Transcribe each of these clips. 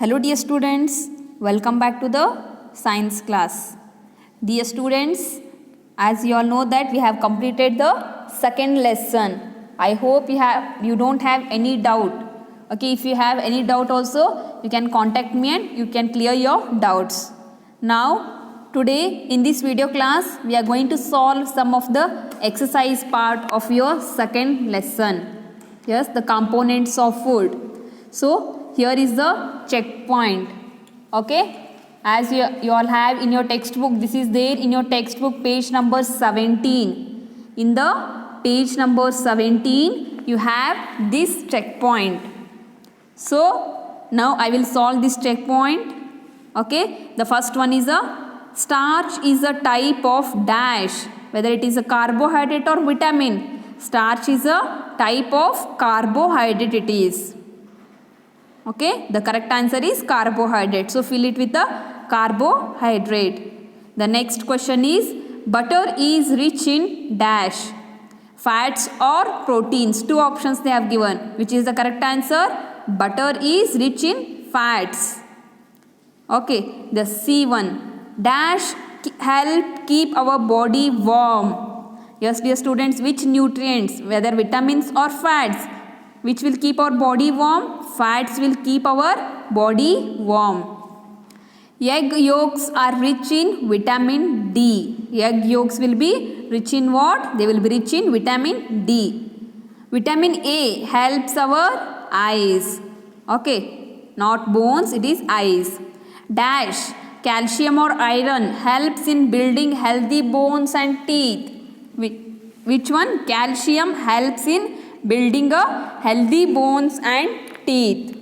Hello dear students, welcome back to the science class. Dear students, as you all know that we have completed the second lesson. I hope you don't have any doubt. Okay, if you have any doubt also, you can contact me and you can clear your doubts. Now, today in this video class, we are going to solve some of the exercise part of your second lesson. Yes, the components of food. So, here is the checkpoint. Okay, as you all have in your textbook, this is there in your textbook, page number 17. In the page number 17, you have this checkpoint. So, now I will solve this checkpoint. Okay, the first one is a starch is a type of dash, whether it is a carbohydrate or vitamin. Starch is a type of carbohydrate it is. Okay, the correct answer is carbohydrate. So, fill it with the carbohydrate. The next question is butter is rich in dash, fats or proteins. Two options they have given. Which is the correct answer? Butter is rich in fats. Okay, the C1. Dash help keep our body warm. Yes, dear students, which nutrients, whether vitamins or fats, which will keep our body warm? Fats will keep our body warm. Egg yolks are rich in vitamin D. Egg yolks will be rich in what? They will be rich in vitamin D. Vitamin A helps our eyes. Okay, not bones, it is eyes. Dash, calcium or iron helps in building healthy bones and teeth. Which one? Calcium helps in building a healthy bones and teeth.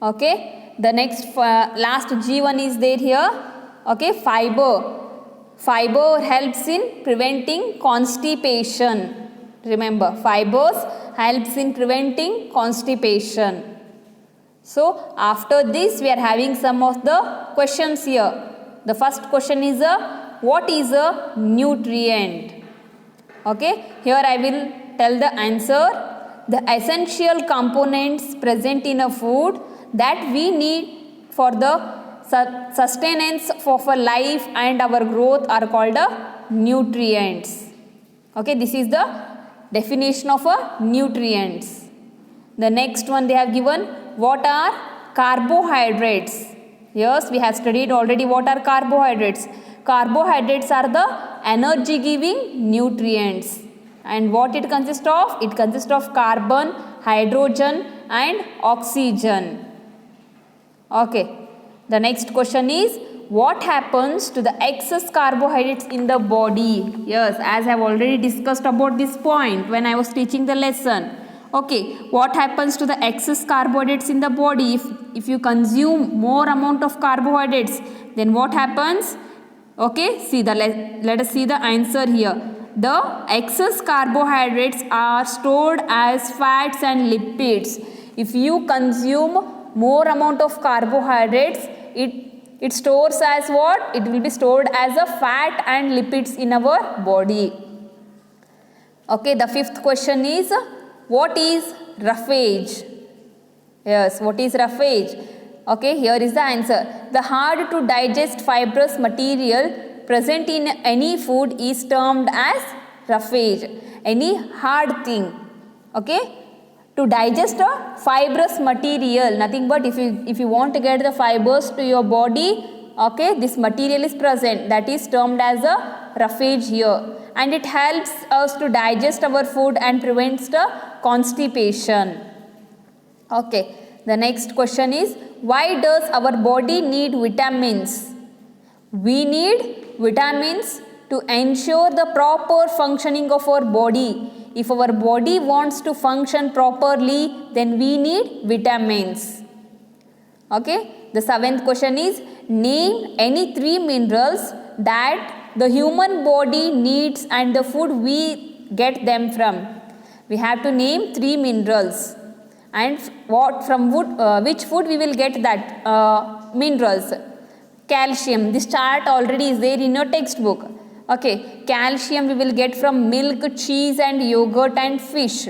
Okay, the next last G1 is there here. Okay, fiber. Fiber helps in preventing constipation. Remember, fibers helps in preventing constipation. So, after this we are having some of the questions here. The first question is what is a nutrient? Okay, here I will tell the answer. The essential components present in a food that we need for the sustenance of a life and our growth are called nutrients. Okay, this is the definition of a nutrients. The next one they have given, what are carbohydrates? Yes, we have studied already what are carbohydrates. Carbohydrates are the energy giving nutrients. And what it consists of? It consists of carbon, hydrogen and oxygen. Okay. The next question is, what happens to the excess carbohydrates in the body? Yes, as I have already discussed about this point when I was teaching the lesson. Okay, what happens to the excess carbohydrates in the body? If you consume more amount of carbohydrates, then what happens? Okay, see let us see the answer here. The excess carbohydrates are stored as fats and lipids. If you consume more amount of carbohydrates, it stores as what? It will be stored as a fat and lipids in our body. Okay, the fifth question is, what is roughage? Yes, what is roughage? Okay, here is the answer. The hard to digest fibrous material present in any food is termed as roughage. Any hard thing, okay, to digest a fibrous material, nothing but if you want to get the fibers to your body, okay, this material is present, that is termed as a roughage here, and it helps us to digest our food and prevents the constipation. Okay, the next question is, why does our body need vitamins? We need vitamins to ensure the proper functioning of our body. If our body wants to function properly, then we need vitamins. Okay, the seventh question is, name any three minerals that the human body needs and the food we get them from. We have to name three minerals. And which food we will get that minerals? Calcium. This chart already is there in your textbook. Okay, calcium we will get from milk, cheese and yogurt and fish.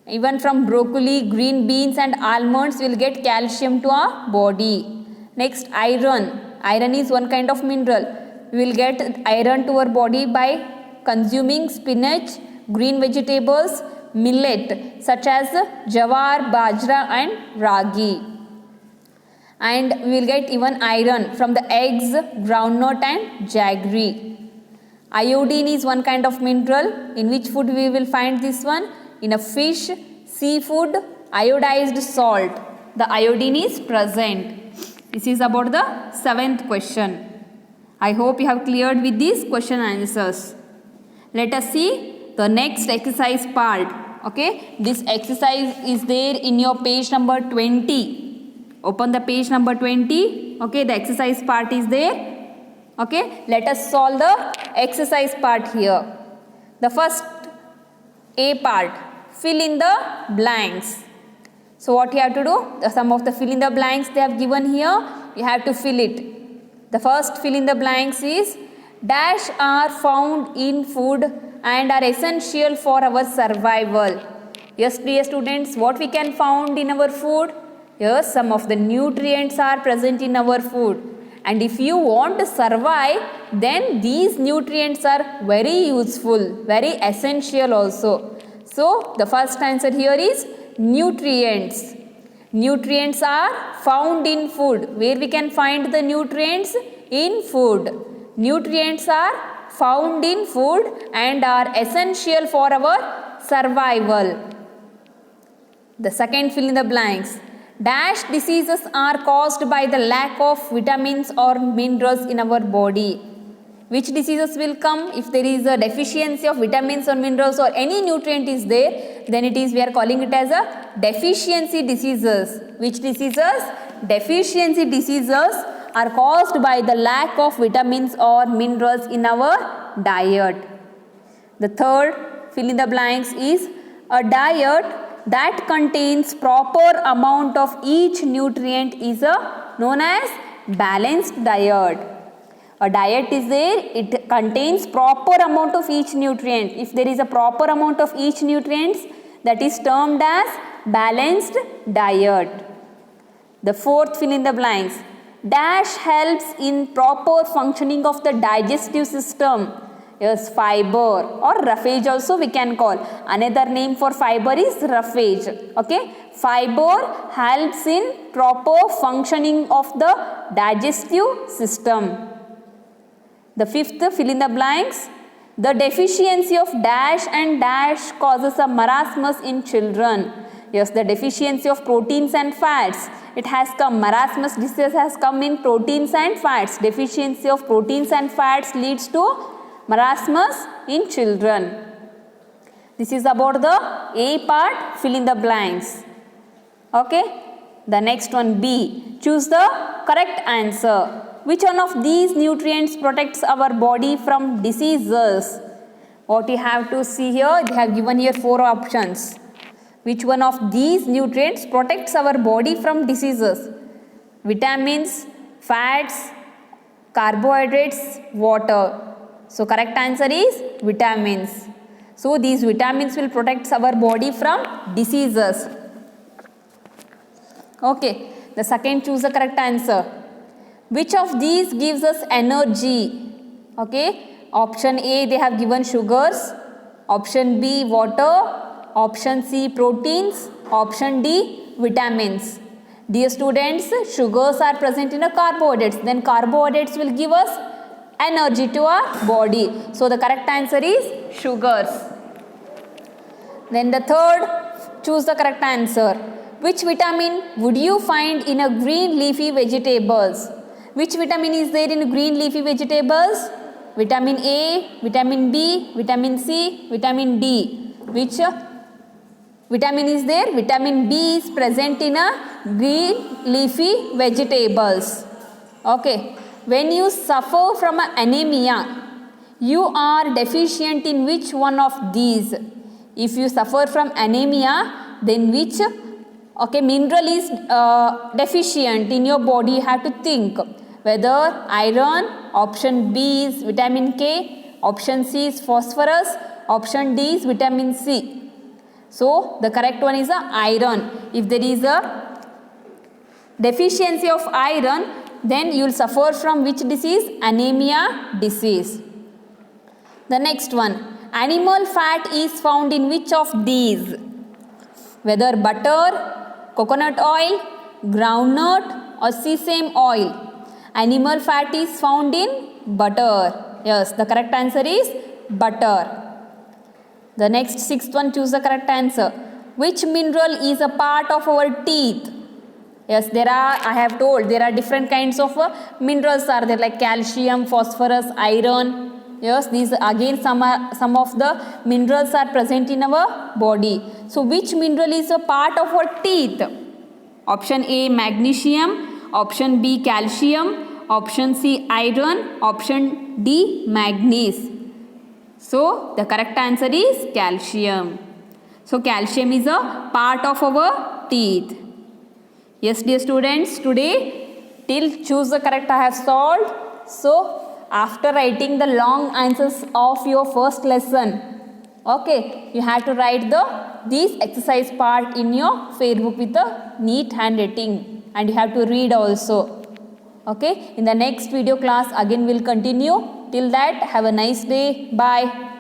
Even from broccoli, green beans and almonds we'll get calcium to our body. Next, iron. Iron is one kind of mineral. We will get iron to our body by consuming spinach, green vegetables, millet such as jawar, bajra and ragi. And we will get even iron from the eggs, groundnut and jaggery. Iodine is one kind of mineral. In which food we will find this one? In a fish, seafood, iodized salt. The iodine is present. This is about the 7th question. I hope you have cleared with these question answers. Let us see the next exercise part. Okay, this exercise is there in your page number 20. Open the page number 20. Okay, the exercise part is there. Okay, let us solve the exercise part here. The first A part, fill in the blanks. So what you have to do? Some of the fill in the blanks they have given here, you have to fill it. The first fill in the blanks is dash are found in food and are essential for our survival. Yes, dear students, what we can found in our food? Yes, some of the nutrients are present in our food. And if you want to survive, then these nutrients are very useful, very essential also. So, the first answer here is nutrients. Nutrients are found in food. Where we can find the nutrients? In food. Nutrients are found in food and are essential for our survival. The second fill in the blanks. Dash diseases are caused by the lack of vitamins or minerals in our body. Which diseases will come? If there is a deficiency of vitamins or minerals or any nutrient is there, then it is, we are calling it as a deficiency diseases. Which diseases? Deficiency diseases are caused by the lack of vitamins or minerals in our diet. The third fill in the blanks is a diet that contains proper amount of each nutrient is known as balanced diet. A diet is there, it contains proper amount of each nutrient. If there is a proper amount of each nutrients, that is termed as balanced diet. The fourth fill in the blanks. Dash helps in proper functioning of the digestive system. Yes, fiber or roughage also we can call. Another name for fiber is roughage. Okay, fiber helps in proper functioning of the digestive system. The fifth fill in the blanks. The deficiency of dash and dash causes a marasmus in children. Yes, the deficiency of proteins and fats. It has come, marasmus disease has come in proteins and fats. Deficiency of proteins and fats leads to marasmus in children. This is about the A part, fill in the blanks. Okay. The next one, B. Choose the correct answer. Which one of these nutrients protects our body from diseases? What you have to see here, they have given here 4 options. Which one of these nutrients protects our body from diseases? Vitamins, fats, carbohydrates, water. So, correct answer is vitamins. So, these vitamins will protect our body from diseases. Okay. The second, choose the correct answer. Which of these gives us energy? Okay. Option A, they have given sugars. Option B, water. Option C, proteins. Option D, vitamins. Dear students, sugars are present in a carbohydrates. Then carbohydrates will give us energy to our body. So, the correct answer is sugars. Then the third, choose the correct answer. Which vitamin would you find in a green leafy vegetables? Which vitamin is there in green leafy vegetables? Vitamin A, vitamin B, vitamin C, vitamin D. Which vitamin is there? Vitamin B is present in a green leafy vegetables. Okay. When you suffer from anemia, you are deficient in which one of these? If you suffer from anemia, then which mineral is deficient in your body? You have to think whether iron, option B is vitamin K, option C is phosphorus, option D is vitamin C. So the correct one is iron. If there is a deficiency of iron, then you will suffer from which disease? Anemia disease. The next one, animal fat is found in which of these? Whether butter, coconut oil, groundnut or sesame oil. Animal fat is found in butter. Yes, the correct answer is butter. The next sixth one, choose the correct answer. Which mineral is a part of our teeth? Yes, I have told there are different kinds of minerals are there, like calcium, phosphorus, iron. Yes, these again some of the minerals are present in our body. So which mineral is a part of our teeth? Option A, magnesium. Option B, calcium. Option C, iron. Option D, manganese. So the correct answer is calcium. So calcium is a part of our teeth. Yes, dear students, today till choose the correct I have solved. So after writing the long answers of your first lesson, okay, you have to write this exercise part in your fair book with a neat handwriting, and you have to read also. Okay, in the next video class again we'll continue. Till that, have a nice day. Bye.